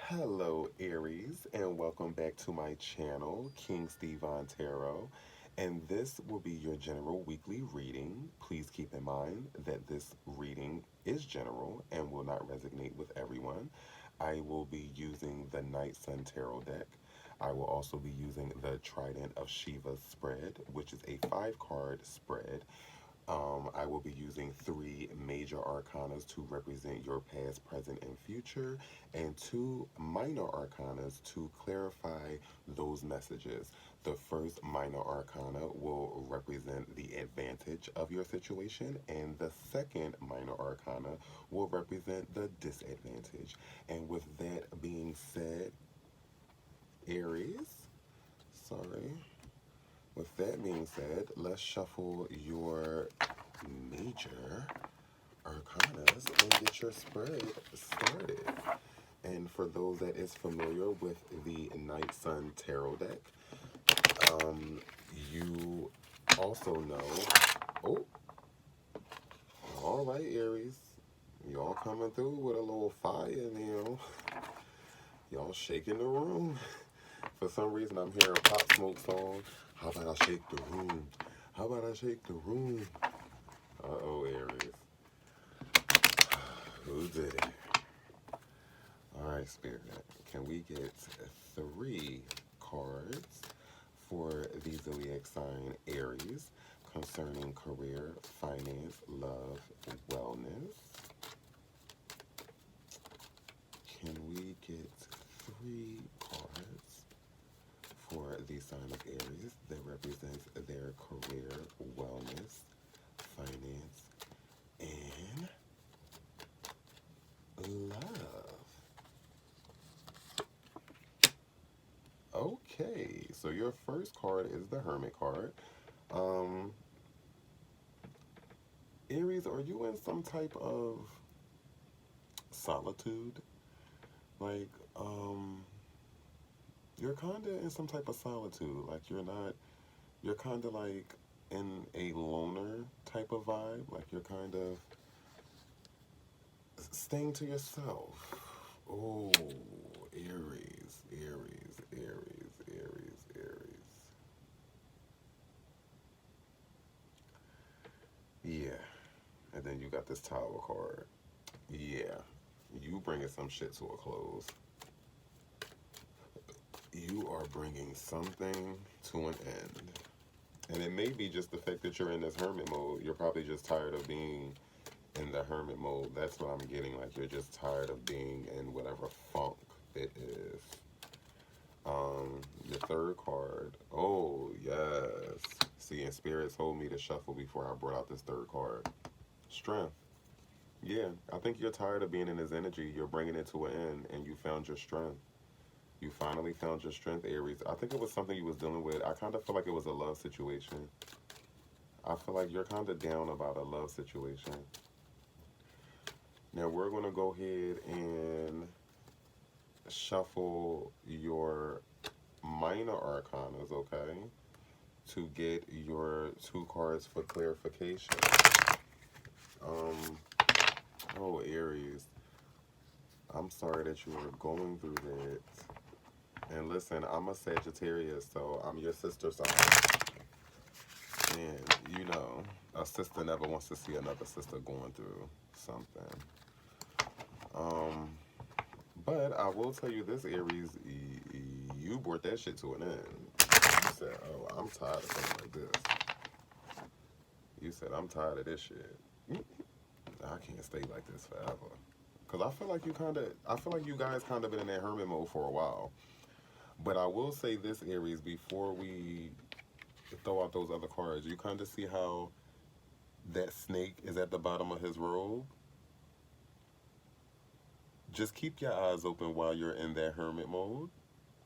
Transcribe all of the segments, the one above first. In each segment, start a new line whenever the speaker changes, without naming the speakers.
Hello, Aries, and welcome back to my channel, King Stevon Tarot. And this will be your general weekly reading. Please keep in mind that this reading is general and will not resonate with everyone. I will be using the Night Sun Tarot deck. I will also be using the Trident of Shiva spread, which is a 5-card spread. I will be using 3 major arcanas to represent your past, present, and future, and 2 minor arcanas to clarify those messages. The first minor arcana will represent the advantage of your situation, and the second minor arcana will represent the disadvantage. And with that being said, Aries, sorry. With that being said, let's shuffle your major arcanas and get your spread started. And for those that is familiar with the Night Sun Tarot deck, you also know, oh, all right, Aries, y'all coming through with a little fire now. Y'all shaking the room. For some reason, I'm hearing a Pop Smoke song. How about I shake the room? How about I shake the room? Uh-oh, Aries. Who did it? All right, Spirit. Can we get 3 cards for the zodiac sign Aries concerning career, finance, love, wellness? Can we get 3 cards for the sign of Aries that represents their career, wellness, finance, and love? Okay, so your first card is the Hermit card. Um, Aries, are you in some type of solitude? Like, you're kind of in some type of solitude. Like, you're kind of like in a loner type of vibe. Like, you're kind of staying to yourself. Oh, Aries, Aries, Aries, Aries, Aries. Yeah. And then you got this Tower card. Yeah. You bringing some shit to a close. You are bringing something to an end. And it may be just the fact that you're in this hermit mode. You're probably just tired of being in the hermit mode. That's what I'm getting. Like, you're just tired of being in whatever funk it is. Your third card. Oh, yes. See, and Spirit told me to shuffle before I brought out this third card. Strength. Yeah, I think you're tired of being in his energy. You're bringing it to an end, and you found your strength. You finally found your strength, Aries. I think it was something you was dealing with. I kind of feel like it was a love situation. I feel like you're kind of down about a love situation. Now we're going to go ahead and shuffle your minor arcanas, okay? To get your 2 cards for clarification. Oh, Aries. I'm sorry that you were going through that. And listen, I'm a Sagittarius, so I'm your sister sign. And, you know, a sister never wants to see another sister going through something. Um, but I will tell you this, Aries, you brought that shit to an end. You said, oh, I'm tired of something like this. You said, I'm tired of this shit. I can't stay like this forever. Because I feel like you guys kind of been in that hermit mode for a while. But I will say this, Aries, before we throw out those other cards, you kind of see how that snake is at the bottom of his robe. Just keep your eyes open while you're in that hermit mode,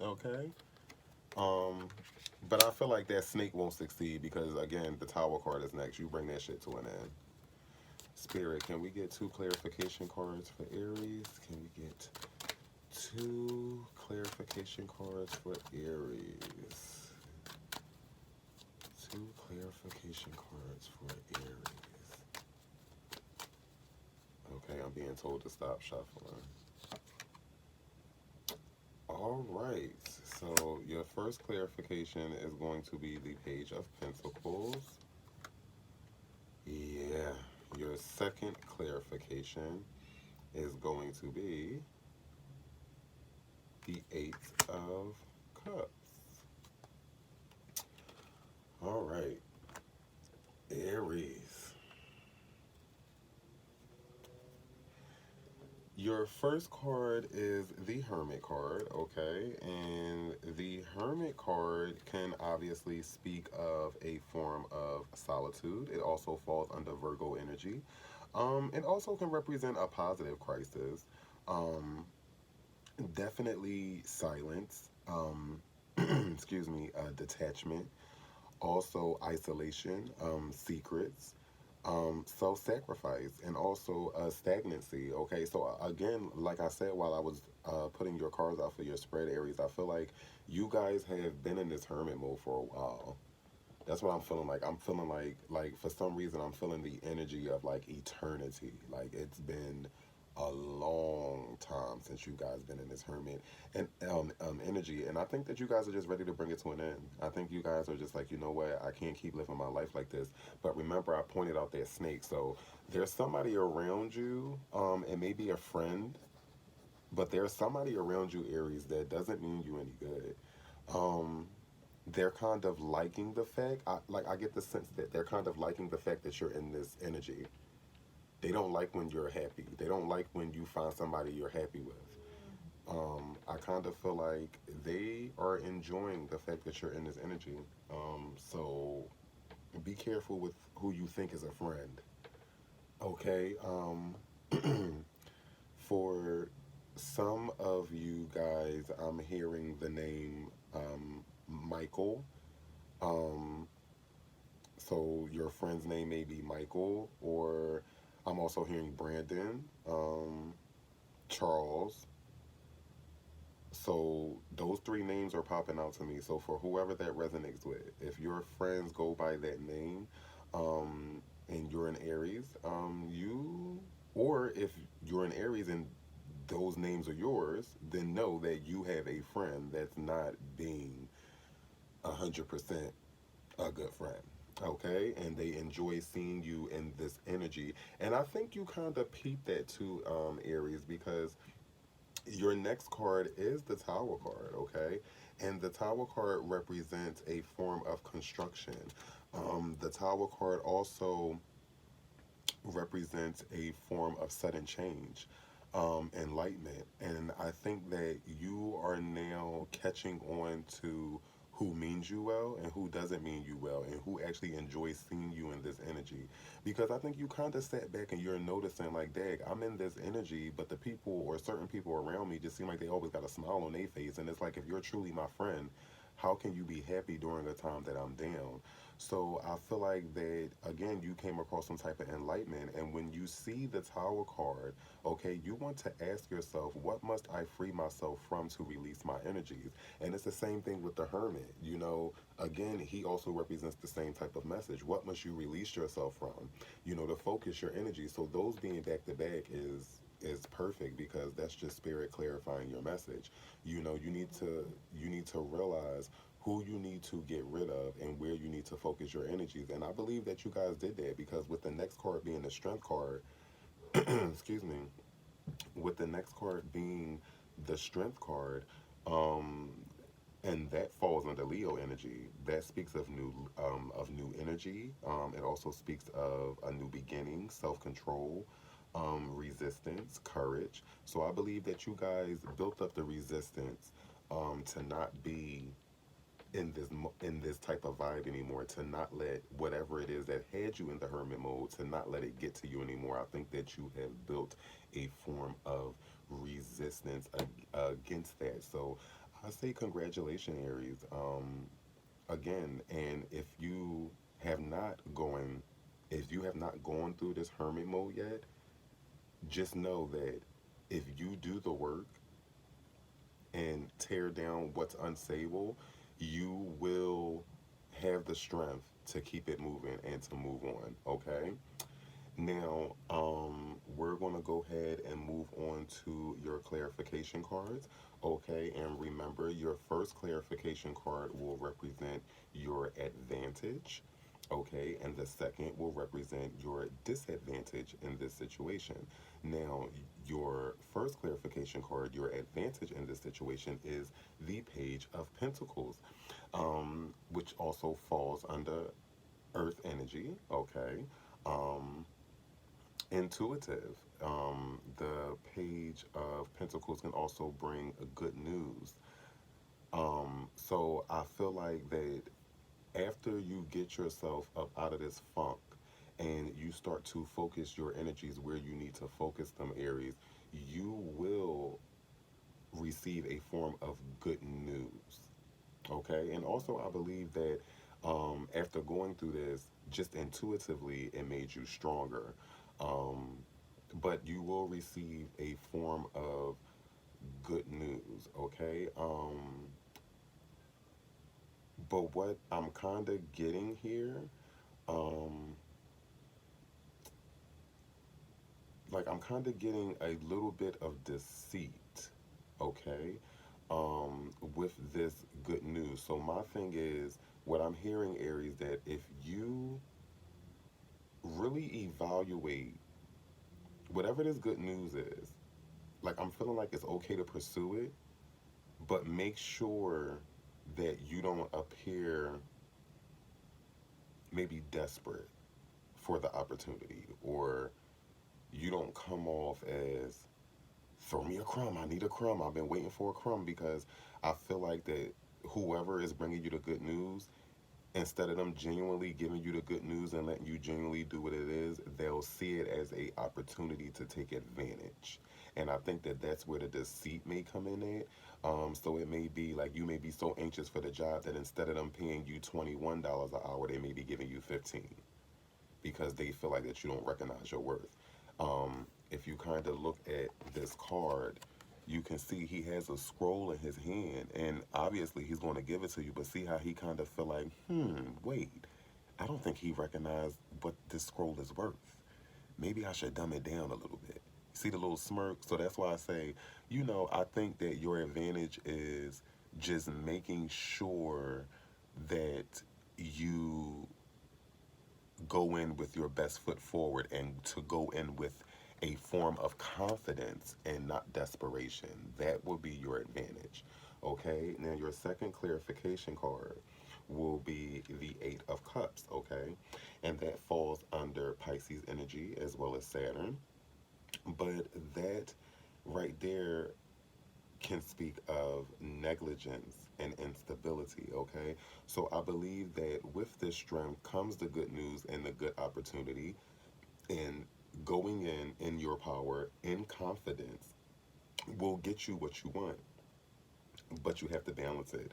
okay? Um, but I feel like that snake won't succeed because, again, the Tower card is next. You bring that shit to an end. Spirit, can we get 2 clarification cards for Aries? Can we get 2 clarification cards for Aries? 2 clarification cards for Aries. Okay, I'm being told to stop shuffling. right. So your first clarification is going to be the Page of Pentacles. Yeah. Your second clarification is going to be the Eight of Cups. All right. Aries. Your first card is the Hermit card, okay? And the Hermit card can obviously speak of a form of solitude. It also falls under Virgo energy. It also can represent a positive crisis. Um, Definitely silence. Excuse me, detachment. Also isolation, secrets, self-sacrifice, and also stagnancy. Okay, so again, like I said while I was putting your cards out for your spread, Aries, I feel like you guys have been in this hermit mode for a while. That's what I'm feeling like. I'm feeling like for some reason I'm feeling the energy of like eternity. Like it's been a long time since you guys been in this hermit and energy, and I think that you guys are just ready to bring it to an end. I think you guys are just like, you know what, I can't keep living my life like this. But remember, I pointed out that snake, so there's somebody around you, it may be a friend, but there's somebody around you, Aries, that doesn't mean you any good. Um, they're kind of liking the fact, I get the sense that they're kind of liking the fact that you're in this energy. They don't like when you're happy. They don't like when you find somebody you're happy with. I kind of feel like they are enjoying the fact that you're in this energy. So be careful with who you think is a friend. Okay. For some of you guys, I'm hearing the name Michael. Um, So your friend's name may be Michael, or I'm also hearing Brandon, Charles. So those three names are popping out to me. So for whoever that resonates with, if your friends go by that name, and you're an Aries, or if you're an Aries and those names are yours, then know that you have a friend that's not being 100% a good friend. Okay, and they enjoy seeing you in this energy, and I think you kind of peep that too, Aries, because your next card is the Tower card. Okay, and the Tower card represents a form of construction. The Tower card also represents a form of sudden change, enlightenment. And I think that you are now catching on to who means you well and who doesn't mean you well, and who actually enjoys seeing you in this energy. Because I think you kind of sat back and you're noticing, like, dag, I'm in this energy, but the people or certain people around me just seem like they always got a smile on their face. And it's like, if you're truly my friend, how can you be happy during a time that I'm down? So I feel like that again, you came across some type of enlightenment, and when you see the Tower card, okay, you want to ask yourself, what must I free myself from to release my energies? And it's the same thing with the Hermit. Again, he also represents the same type of message. What must you release yourself from? To focus your energy. So those being back to back is perfect, because that's just spirit clarifying your message. You need to realize who you need to get rid of and where you need to focus your energies. And I believe that you guys did that, because with the next card being the Strength card, excuse me, with the next card being the Strength card, um, and that falls under Leo energy. That speaks of new energy. It also speaks of a new beginning, self control, resistance, courage. So I believe that you guys built up the resistance, to not be in this type of vibe anymore, to not let whatever it is that had you in the hermit mode, to not let it get to you anymore. I think that you have built a form of resistance against that. So I say congratulations, Aries. Again, and have not gone if you have not gone through this hermit mode yet, just know that if you do the work and tear down what's unsayable, you will have the strength to keep it moving and to move on. Okay? Now, we're going to go ahead and move on to your clarification cards. Okay, and remember, your first clarification card will represent your advantage. Okay, and the second will represent your disadvantage in this situation. Now, your first clarification card, your advantage in this situation, is the Page of Pentacles, which also falls under Earth energy. Okay. Um, Intuitive. The Page of Pentacles can also bring good news. So I feel like that after you get yourself up out of this funk and you start to focus your energies where you need to focus them, Aries, you will receive a form of good news. Okay, and also I believe that after going through this, just intuitively, it made you stronger. Um, but you will receive a form of good news. Okay. But what I'm kind of getting here, um, like I'm kind of getting a little bit of deceit. Okay. With this good news. So my thing is, what I'm hearing, Aries, that if you really evaluate whatever this good news is, like I'm feeling like it's okay to pursue it, but make sure that you don't appear maybe desperate for the opportunity, or you don't come off as throw me a crumb, I need a crumb, I've been waiting for a crumb, because I feel like that whoever is bringing you the good news, instead of them genuinely giving you the good news and letting you genuinely do what it is, they'll see it as a opportunity to take advantage. And I think that that's where the deceit may come in at. So it may be like you may be so anxious for the job that instead of them paying you $21 an hour, they may be giving you 15, because they feel like that you don't recognize your worth. If you kind of look at this card, you can see he has a scroll in his hand, and obviously he's going to give it to you. But see how he kind of feel like, wait, I don't think he recognized what this scroll is worth. Maybe I should dumb it down a little bit. See the little smirk? So that's why I say, I think that your advantage is just making sure that you go in with your best foot forward, and to go in with a form of confidence and not desperation. That will be your advantage. Okay, now your second clarification card will be the Eight of Cups. Okay, and that falls under Pisces energy as well as Saturn. But that right there can speak of negligence and instability, okay? So I believe that with this strength comes the good news and the good opportunity, and going in your power, in confidence, will get you what you want, but you have to balance it.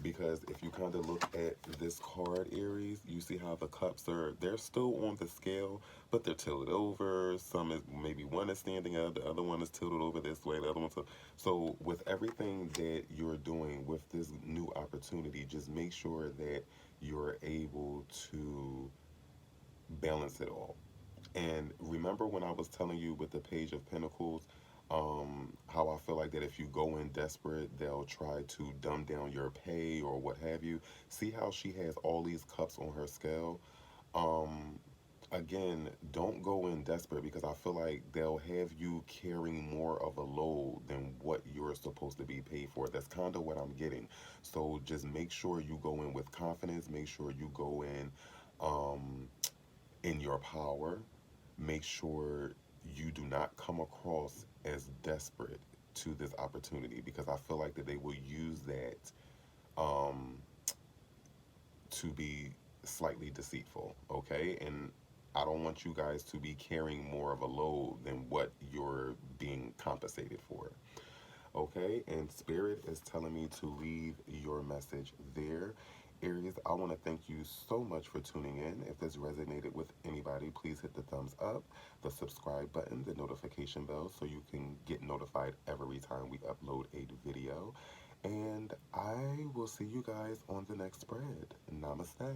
Because if you kind of look at this card, Aries, you see how the cups they're still on the scale, but they're tilted over. Some is, maybe one is standing up, the other one is tilted over this way, the other one's... So with everything that you're doing with this new opportunity, just make sure that you're able to balance it all. And remember when I was telling you with the Page of Pentacles, how I feel like that if you go in desperate, they'll try to dumb down your pay or what have you. See how she has all these cups on her scale? Um, Again, don't go in desperate, because I feel like they'll have you carrying more of a load than what you're supposed to be paid for. That's kind of what I'm getting. So just make sure you go in with confidence. Make sure you go um, in your power. Make sure you do not come across as desperate to this opportunity, because I feel like that they will use that um, to be slightly deceitful, okay? And I don't want you guys to be carrying more of a load than what you're being compensated for. Okay, and Spirit is telling me to leave your message there. Aries, I want to thank you so much for tuning in. If this resonated with anybody, please hit the thumbs up, the subscribe button, the notification bell, so you can get notified every time we upload a video. And I will see you guys on the next spread. Namaste.